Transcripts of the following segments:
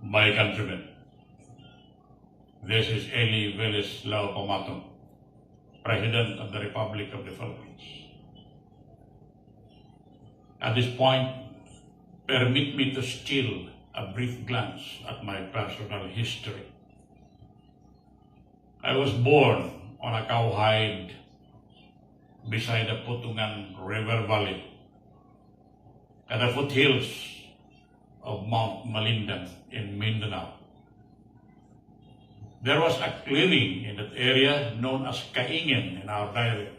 my countrymen. This is ELLY VELEZ PAMATONG, President of the Republic of the Philippines. At this point, permit me to steal a brief glance at my personal history. I was born on a cowhide beside the Putungan River Valley at the foothills of Mount Malindan in Mindanao. There was a clearing in that area known as Kaingen in our dialect,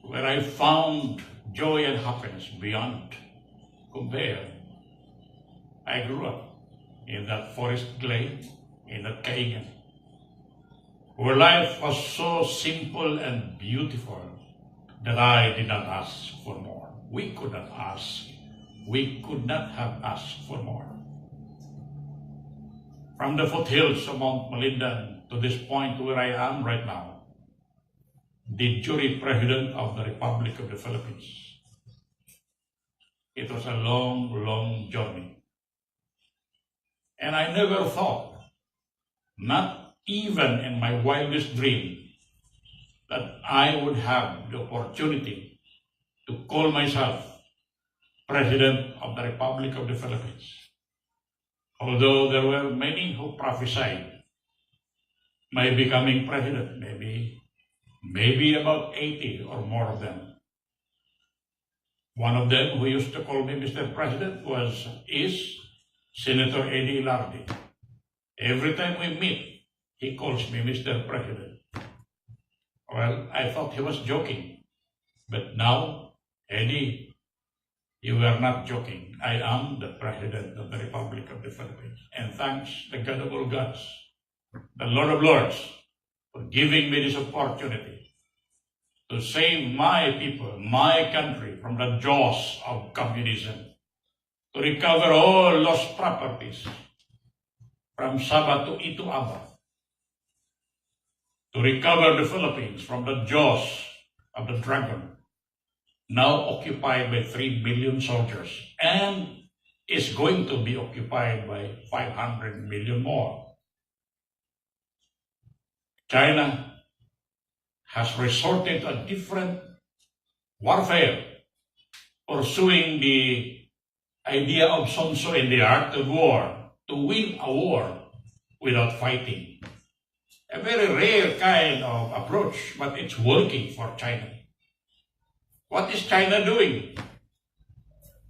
where I found joy and happiness beyond compare. I grew up in that forest glade, in that Kaingen, where life was so simple and beautiful that I did not ask for more. We could not ask. We could not have asked for more. From the foothills of Mount Malindan to this point where I am right now, the jury president of the Republic of the Philippines. It was a long, long journey. And I never thought, not even in my wildest dream, that I would have the opportunity to call myself President of the Republic of the Philippines. Although there were many who prophesied my becoming president, maybe about 80 or more of them. One of them who used to call me Mr. President is Senator ELLY. Every time we meet, he calls me Mr. President. Well, I thought he was joking, but now, Eddie, you are not joking. I am the President of the Republic of the Philippines. And thanks the God of all gods, the Lord of Lords, for giving me this opportunity to save my people, my country from the jaws of communism, to recover all lost properties from Sabah to Ito Aba, to recover the Philippines from the jaws of the dragon, now occupied by 3 million soldiers, and is going to be occupied by 500 million more. China has resorted to a different warfare, pursuing the idea of Sun Tzu in the art of war, to win a war without fighting. A very rare kind of approach, but it's working for China. What is China doing?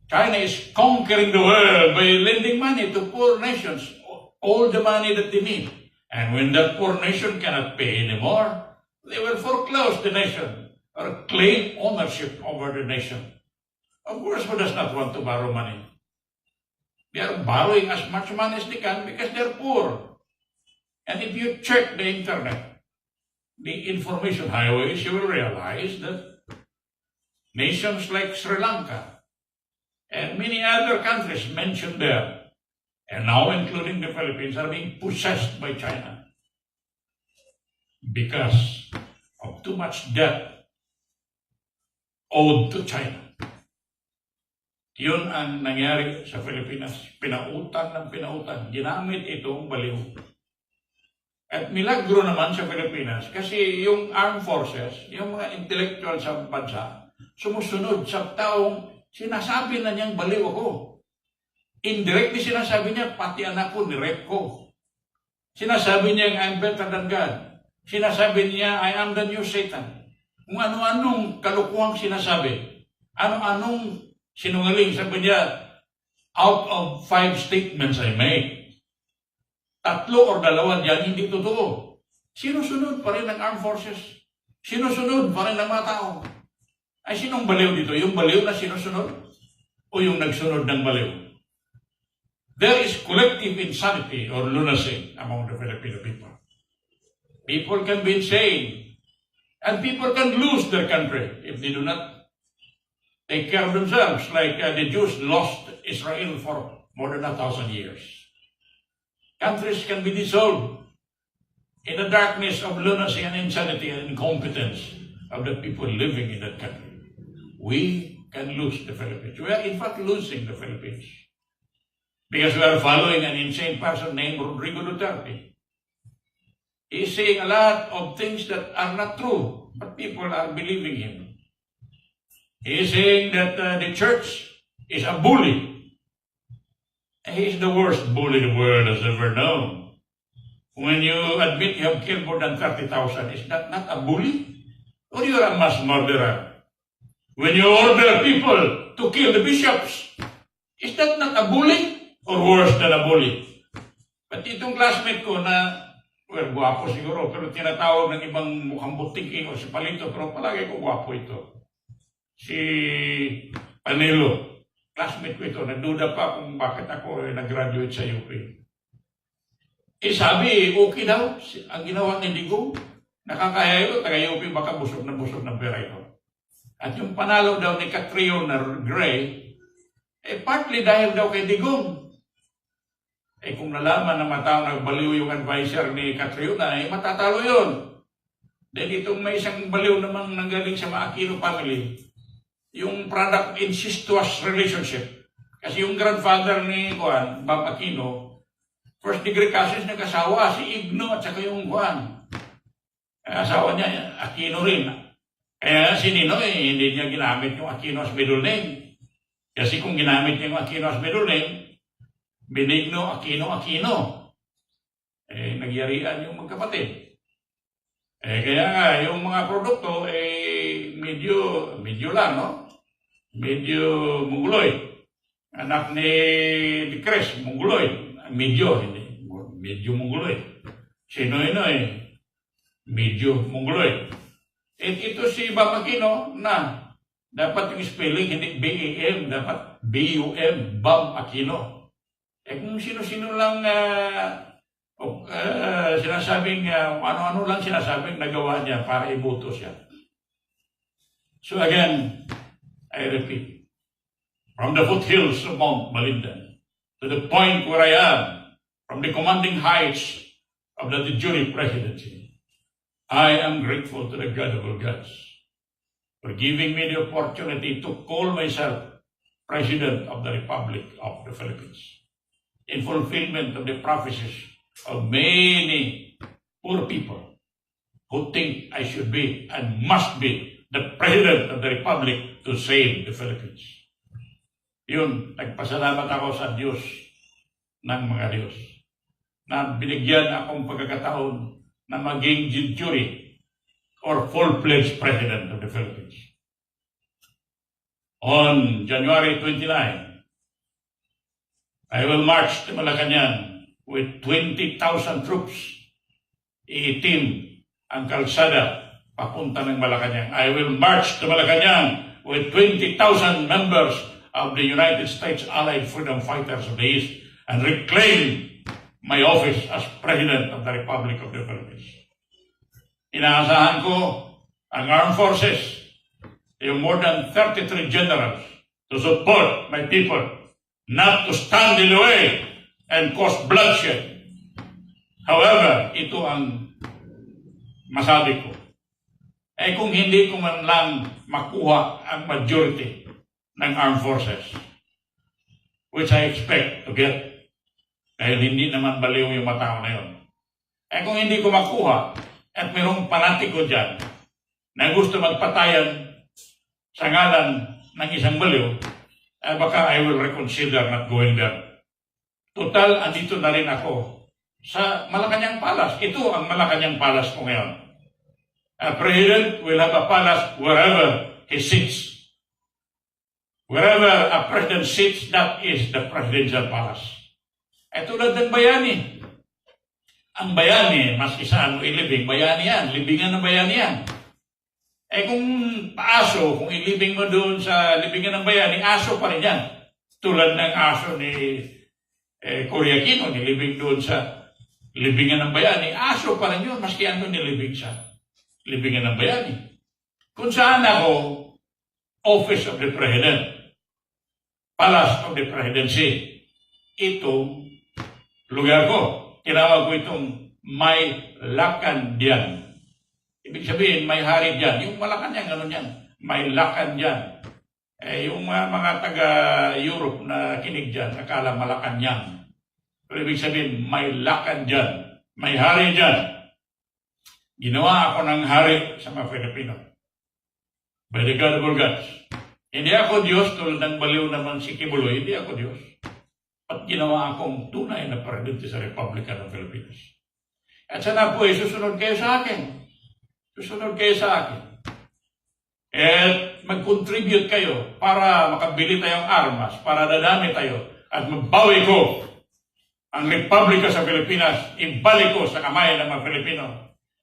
China is conquering the world by lending money to poor nations, all the money that they need. And when that poor nation cannot pay anymore, they will foreclose the nation or claim ownership over the nation. Of course, who does not want to borrow money? They are borrowing as much money as they can because they're poor. And if you check the internet, the information highways, you will realize that nations like Sri Lanka and many other countries mentioned there, and now including the Philippines, are being possessed by China because of too much debt owed to China. Yun ang nangyari sa Pilipinas. Pinautan ng pinautan. Ginamit itong baliw. At milagro naman sa Pilipinas kasi yung armed forces, yung mga intellectual sa bansa, sumusunod sa taong sinasabi na niyang baliw ako. Indirectly sinasabi niya, pati anak ko, nirep ko. Sinasabi niya, I'm better than God. Sinasabi niya, I am the new Satan. Kung ano-anong kalukuhang sinasabi, ano-anong sinungaling, sabi niya, out of 5 statements I made, 3 or 2 diyan hindi totoo. Sinusunod pa rin ng armed forces. Sinusunod pa rin ng mga tao. Ay, sinong baliw dito? Yung baliw na sinusunod? O yung nagsunod ng baliw? There is collective insanity or lunacy among the Filipino people. People can be insane. And people can lose their country if they do not take care of themselves, like the Jews lost Israel for more than 1,000 years. Countries can be dissolved in the darkness of lunacy and insanity and incompetence of the people living in that country. We can lose the Philippines. We are in fact losing the Philippines. Because we are following an insane person named Rodrigo Duterte. He's saying a lot of things that are not true, but people are believing him. He's saying that the church is a bully. He's the worst bully the world has ever known. When you admit you have killed more than 30,000, is that not a bully? Or you're a mass murderer? When you order people to kill the bishops, is that not a bully? Or worse than a bully? But itong classmate ko na, well, guwapo siguro, pero tinatawag ng ibang mukhang butiking o si Palito, pero palagi ko guwapo ito. Si Panelo, classmate ko ito, nagduda pa kung bakit ako nag-graduate sa UP. Sabi, okay daw, ang ginawa ni Digong, nakakaya ito, taga-UP baka busog ng pera ito. At yung panalo daw ni Catriona Gray, partly dahil daw kay Digong. Kung nalaman na matao nagbaliw yung advisor ni Catriona, matatalo yun. Then itong may isang baliw namang nanggaling sa Aquino family, yung product incestuous relationship. Kasi yung grandfather ni Juan, Bam Aquino, first degree cousins nag-asawa, si Igno at saka yung Juan. Asawa niya, Aquino rin. Kaya si Ninoy, hindi niya ginamit yung Aquino as middle name. Kasi kung ginamit niya yung Aquino as middle name, Benigno Aquino. Nagyarian yung magkapatid. Kaya nga, yung mga produkto, medyo lang, no? Medyo mongoloid. Anak ni Cres, mongoloid. Medyo mongoloid. Si Noy, medyo mongoloid. Ito si Bam Aquino na dapat yung spelling hindi B-A-M, dapat B-U-M, Bam Aquino. Kung sino-sino lang sinasabing, ano-ano lang sinasabing nagawa niya para iboto siya. So again, I repeat, from the foothills of Mount Malindan to the point where I am, from the commanding heights of the de jure presidency, I am grateful to the God of all gods for giving me the opportunity to call myself President of the Republic of the Philippines, in fulfillment of the prophecies of many poor people who think I should be and must be the President of the Republic to save the Philippines. Yun, nagpasalamat ako sa Diyos ng mga Diyos na binigyan akong pagkakataon na maging de jure or full-fledged President of the Philippines. On January 29, I will march to Malacanang with 20,000 troops. Iitim ang kalsada papunta ng Malacanang. I will march to Malacanang with 20,000 members of the United States Allied Freedom Fighters of the East and reclaim my office as President of the Republic of the Philippines. Inaasahan ko ang armed forces, yung more than 33 generals, to support my people, not to stand in the way and cause bloodshed. However, ito ang masabi ko. Kung hindi ko man lang makuha ang majority ng armed forces, which I expect to get, dahil hindi naman baliw yung matao na yun. Kung hindi ko makuha, at mayroong panatiko dyan na gusto magpatayan sa ngalan ng isang baliw, baka I will reconsider not going there. Total, andito na rin ako sa Malacanang Palace. Ito ang Malacanang Palace ko ngayon. A president will have a palace wherever he sits. Wherever a president sits, that is the presidential palace. Tulad ng bayani. Ang bayani, maski saan mo ilibing, bayani yan. Libingan ng bayani yan. Kung aso, kung ilibing mo doon sa libingan ng bayani, aso pa rin yan. Tulad ng aso ni Cory Aquino, nilibing doon sa libingan ng bayani, aso pa rin yun, maski ano nilibing sa libingan ng bayani. Kung saan ako, Office of the President, Palace of the Presidency, itong lugar ko, tinawag ko itong may lakan diyan. Ibig sabihin, may hari diyan. Yung Malacanang, ano yan? May lakan diyan. Yung mga taga-Europe na kinig dyan, akala Malacanang. Pero ibig sabihin, may lakan dyan, may hari dyan. Ginawa ako ng hari sa mga Filipino. By the God of all gods. Hindi ako Diyos, tulad ng baliw naman si Kibuloy, hindi ako Diyos. At ginawa akong tunay na presidente sa Republika ng Pilipinas. At sana po ay susunod kayo sa akin. Susunod kayo sa akin. At mag-contribute kayo para makabili tayong armas, para dadami tayo, at mabawi ko ang Republika sa Pilipinas, ibalik ko sa kamay ng mga Pilipino.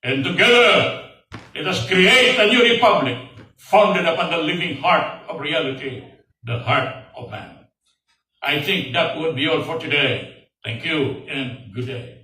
And together, let us create a new republic founded upon the living heart of reality, the heart of man. I think that would be all for today. Thank you and good day.